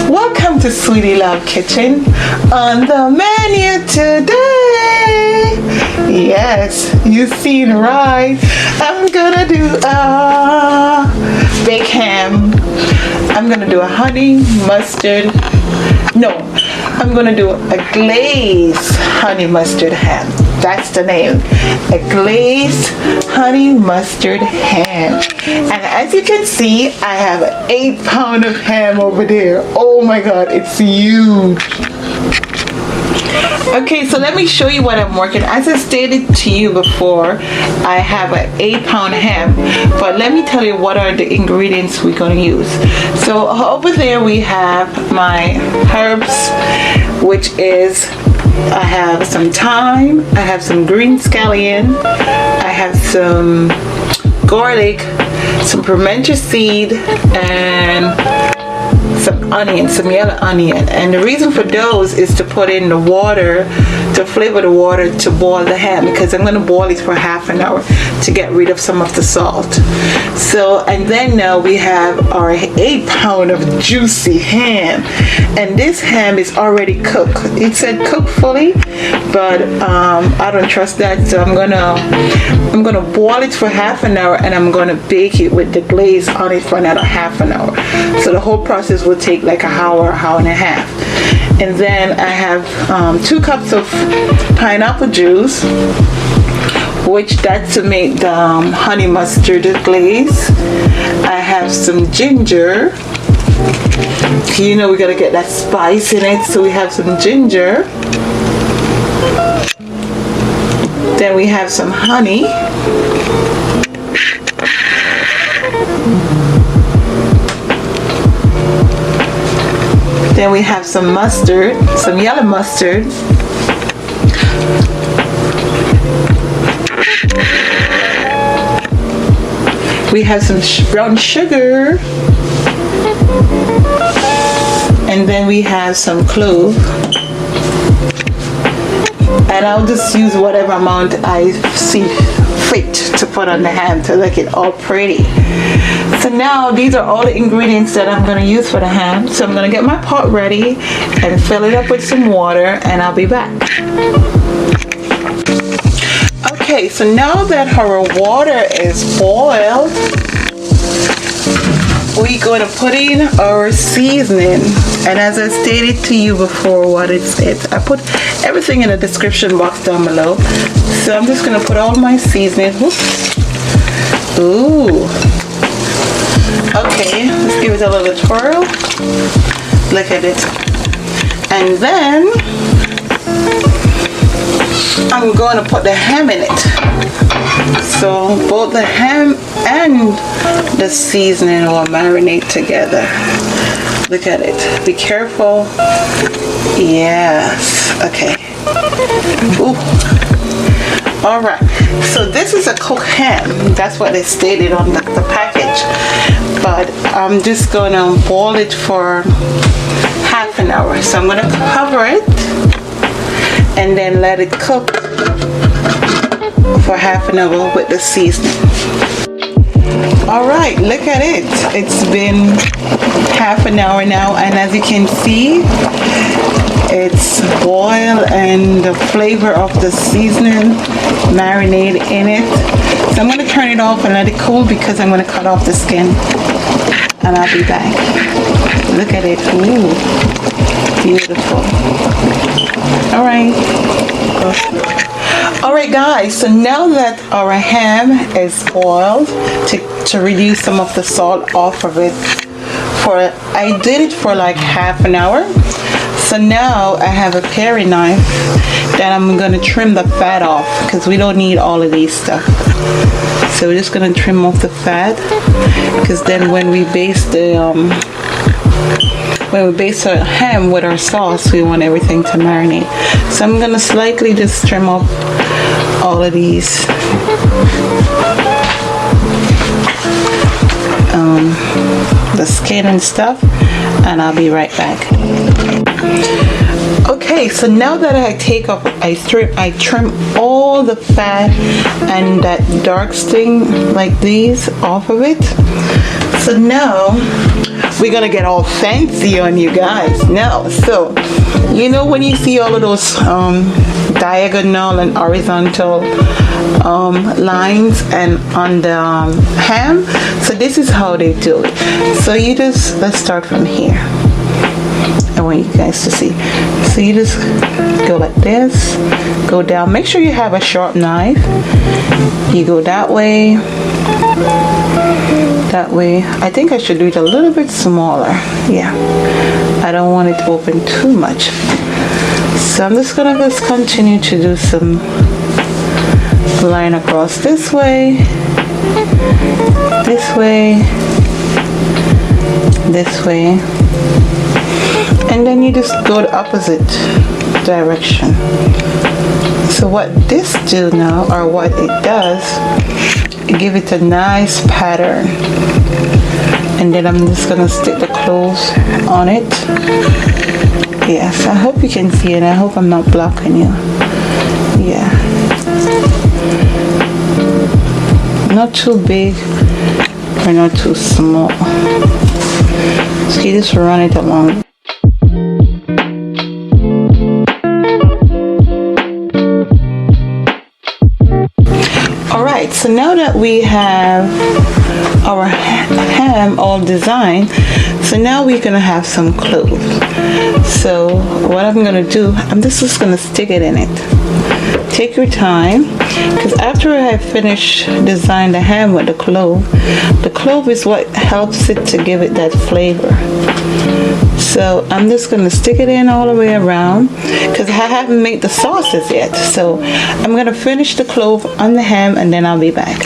Welcome to Sweetie Love Kitchen. On the menu today, yes, you seen right, I'm gonna do a baked ham. I'm gonna do a honey mustard, no, I'm gonna do a glazed honey mustard ham. That's the name, a glazed honey mustard ham. And as you can see, I have an 8-pound of ham over there. Oh my god, it's huge. Okay, so let me show you what I'm working. As I stated to you before, I have an 8-pound ham, but let me tell you what are the ingredients we're going to use. So over there we have my herbs, which is, I have some thyme, I have some green scallion, I have some garlic, some pimento seed, and some onion, some yellow onion. And the reason for those is to put in the water, to flavor the water to boil the ham, because I'm going to boil it for half an hour to get rid of some of the salt. So, and then now we have our 8-pound of juicy ham, and this ham is already cooked. It said cook fully, but I don't trust that, so I'm gonna boil it for half an hour, and I'm gonna bake it with the glaze on it for another half an hour. So the whole process will take like an hour and a half. And then I have 2 cups of pineapple juice, which that's to make the honey mustard glaze. I have some ginger. You know we gotta get that spice in it, so we have some ginger. Then we have some honey. Then we have some mustard, some yellow mustard. We have some brown sugar. And then we have some clove. And I'll just use whatever amount I see fit to put on the ham to make it all pretty. So now these are all the ingredients that I'm going to use for the ham. So I'm going to get my pot ready and fill it up with some water, and I'll be back. Okay, so now that our water is boiled, we're going to put in our seasoning. And as I stated to you before what it's I put everything in the description box down below. So I'm just going to put all my seasoning. Whoops. Ooh. Okay, let's give it a little twirl. Look at it. And then I'm going to put the ham in it. So both the ham and the seasoning will marinate together. Look at it. Be careful. Yes. Okay. Ooh. All right. So this is a cooked ham. That's what they stated on the package. But I'm just going to boil it for half an hour. So I'm going to cover it and then let it cook for half an hour with the seasoning. Alright, look at it. It's been half an hour now, and as you can see, it's boiled and the flavor of the seasoning marinade in it. So I'm going to turn it off and let it cool, because I'm going to cut off the skin, and I'll be back. Look at it. Ooh, beautiful. Alright. Alright guys, so now that our ham is boiled, to reduce some of the salt off of it, I did it for like half an hour. So now I have a paring knife that I'm going to trim the fat off, because we don't need all of these stuff. So we're just going to trim off the fat, because then when we baste the ham with our sauce, we want everything to marinate. So I'm going to slightly just trim off all of these the skin and stuff, and I'll be right back. Okay, so now that I take off, I trim all the fat and that dark sting like these off of it. So now we're gonna get all fancy on you guys. No, so you know when you see all of those diagonal and horizontal lines and on the ham, so this is how they do it. So you just, let's start from here. I want you guys to see. So you just go like this, go down. Make sure you have a sharp knife. You go that way, that way. I think I should do it a little bit smaller. Yeah, I don't want it to open too much. So I'm just gonna continue to do some line across this way, this way, this way, and then you just go the opposite direction. So what this do now, or what it does, it give it a nice pattern. And then I'm just gonna stick the cloves on it. Yes, I hope you can see it. I hope I'm not blocking you. Yeah. Not too big or not too small. So you just run it along. Alright, so now that we have our ham all designed, so now we're gonna have some cloves. So what I'm gonna do, I'm just gonna stick it in it. Take your time, because after I finish design the ham with the clove is what helps it to give it that flavor. So I'm just gonna stick it in all the way around, because I haven't made the sauces yet. So I'm gonna finish the clove on the ham and then I'll be back.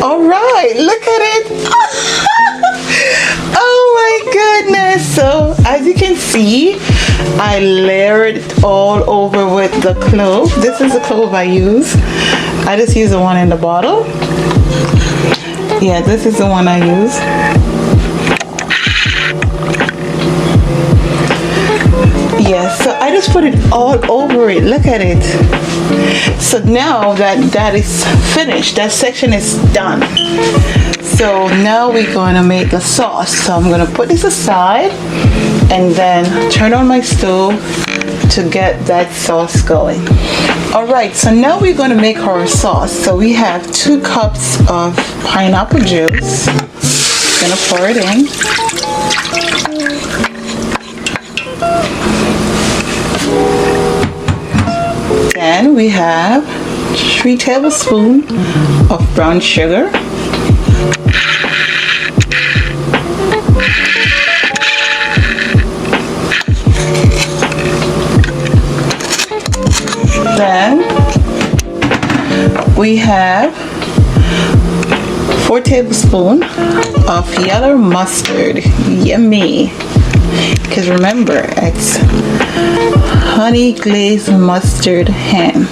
All right, look at it. Oh my goodness. So as you can see, I layered it all over with the clove. This is the clove I use. I just use the one in the bottle. Yeah, this is the one I use. Yeah, so I just put it all over it. Look at it. So now that is finished, that section is done. So now we're going to make the sauce. So I'm going to put this aside and then turn on my stove to get that sauce going. Alright, so now we're going to make our sauce. So we have 2 cups of pineapple juice. I'm going to pour it in. Then we have 3 tablespoons of brown sugar. Then we have 4 tablespoons of yellow mustard. Yummy. Because remember, it's honey glazed mustard ham.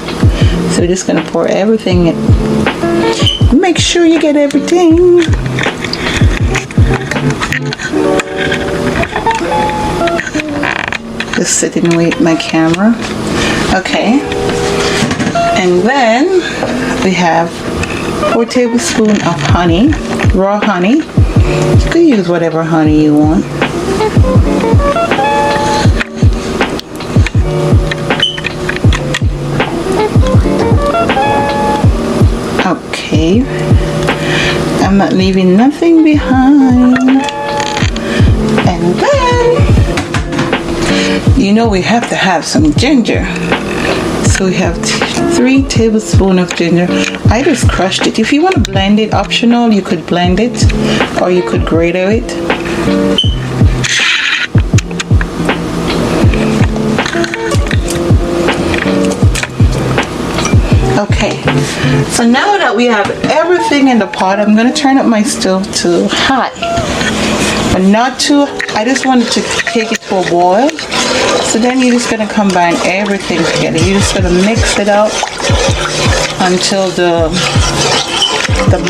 So we're just going to pour everything in. Make sure you get everything. Just sitting away at my camera. Okay. And then we have 4 tablespoons of honey, raw honey. You can use whatever honey you want. Okay, I'm not leaving nothing behind. And then, you know, we have to have some ginger. So we have 3 tablespoons of ginger. I just crushed it. If you want to blend it, optional, you could blend it or you could grate it. Okay, so now that we have everything in the pot, I'm going to turn up my stove to high, but not too. I just wanted to take it to a boil. So then you're just going to combine everything together. You're just going to mix it up until the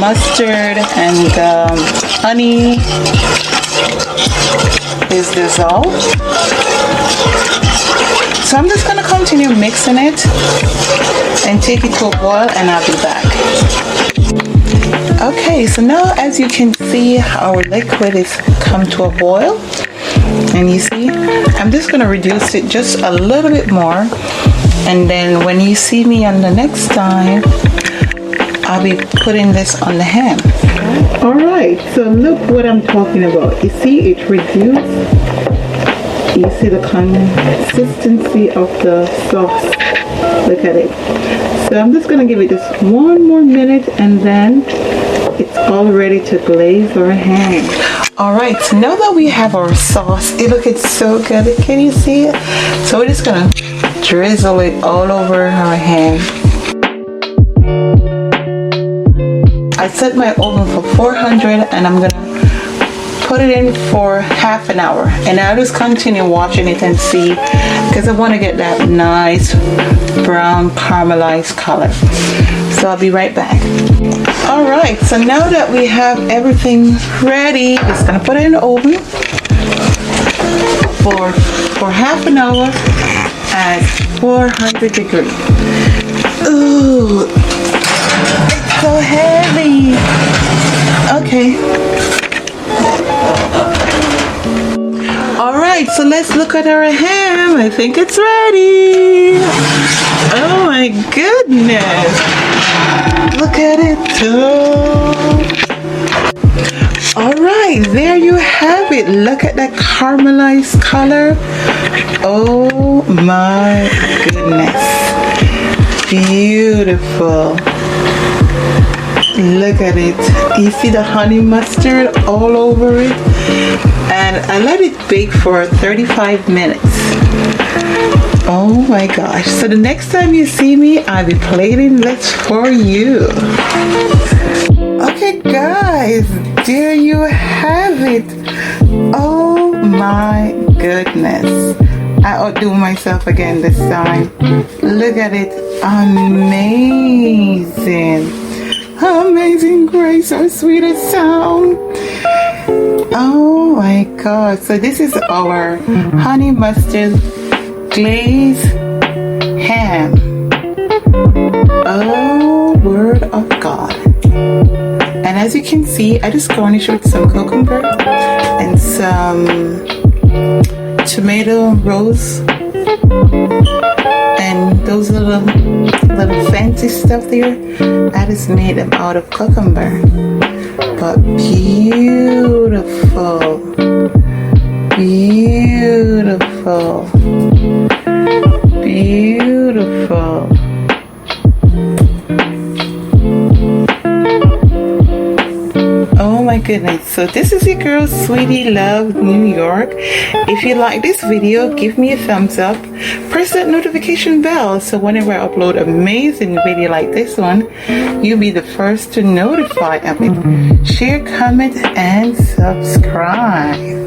mustard and the honey is dissolved. So I'm just going to continue mixing it and take it to a boil, and I'll be back. Okay, so now as you can see, our liquid is come to a boil. And you see, I'm just going to reduce it just a little bit more. And then when you see me on the next time, I'll be putting this on the ham. Alright, so look what I'm talking about. You see it reduced. You see the consistency of the sauce. Look at it. So I'm just going to give it just one more minute and then it's all ready to glaze our ham. Alright, so now that we have our sauce, it looks so good. Can you see it? So we're just going to drizzle it all over our ham. I set my oven for 400 and I'm going to put it in for half an hour. And I'll just continue watching it and see, because I want to get that nice brown caramelized color. So I'll be right back. Alright, so now that we have everything ready, just gonna put it in the oven for half an hour at 400 degrees. Ooh, it's so heavy. Okay. Alright, so let's look at our ham. I think it's ready. Oh my goodness. Look at it. Alright, there you have it. Look at that caramelized color. Oh my goodness. Beautiful. Look at it. You see the honey mustard all over it? And I let it bake for 35 minutes. Oh my gosh. So the next time you see me, I'll be plating this for you. Okay guys, there you have it. Oh my goodness. I outdo myself again this time. Look at it. Amazing. Amazing grace, our sweetest sound. Oh my god. So this is our honey mustard glazed ham. Oh, word of God. And as you can see, I just garnish with some cucumber and some tomato rose and those little fancy stuff there. I just made them out of cucumber. But beautiful. Beautiful. Beautiful. Oh my goodness. So this is your girl Sweetie Love New York. If you like this video, give me a thumbs up. Press that notification bell so whenever I upload amazing video like this one, you'll be the first to notify of it. Share, comment, and subscribe.